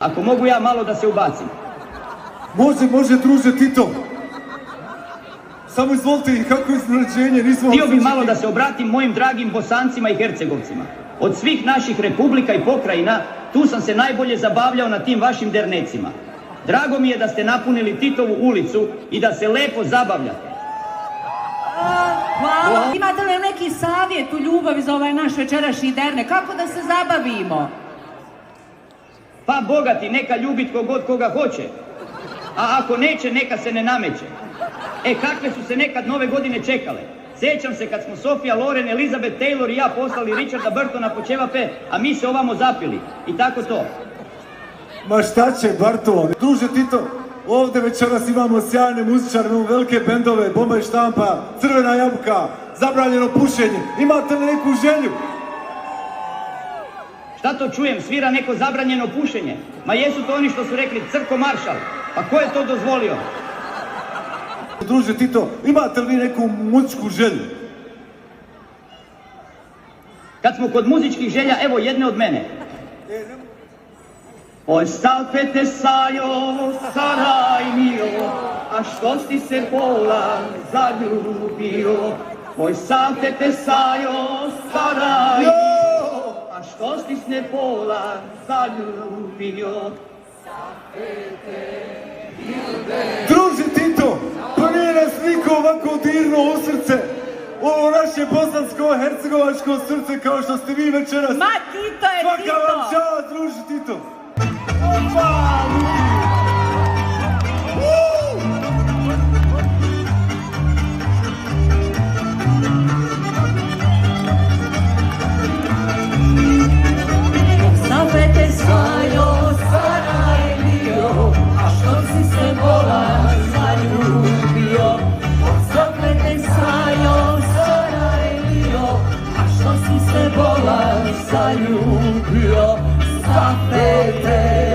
Ako mogu ja malo da se ubacim. Može, druže Tito. Samo izvolite i kako iznenađenje, nismo... Htio bih malo da se obratim mojim dragim Bosancima i Hercegovcima. Od svih naših republika i pokrajina, tu sam se najbolje zabavljao na tim vašim dernecima. Drago mi je da ste napunili Titovu ulicu i da se lepo zabavljate. Hvala. Imate li neki savjet u ljubavi za ovaj naš večerašnji dernek? Kako da se zabavimo? Pa bogati, neka ljubi tko god koga hoće. A ako neće, neka se ne nameće. Kakve su se nekad nove godine čekale. Sjećam se kad smo Sofia Loren, Elizabeth Taylor i ja poslali Richarda Burtona po ćevape, a mi se ovamo zapili. I tako to. Ma šta će, Bartolo? Druže Tito, ovdje večeras imamo sjajne muzičare, imamo velike bendove, Bomba i štampa, Crvena jabuka, Zabranjeno pušenje. Imate li neku želju? Šta to čujem? Svira neko zabranjeno pušenje? Ma jesu to oni što su rekli Crko maršal? Pa ko je to dozvolio? Druže Tito, imate li neku muzičku želju? Kad smo kod muzičkih želja, evo jedne od mene. Oj salpete sajo, saraj mio, a što si se pola zaljubio? Oj salpete sajo, saraj mio, a što si se pola zaljubio? Druže Tito, pa nije nas niko ovako dirnuo u srce. Ovo naše bosansko-hercegovačko srce kao što ste vi večeras. Ma Tito je Svaka Tito! vam čast, druže Tito! Opa! Zapete sajo, Sarajlio, a što si se vola zaljubio? Zapete sajo, Sarajlio, a što si se vola zaljubio? Zapete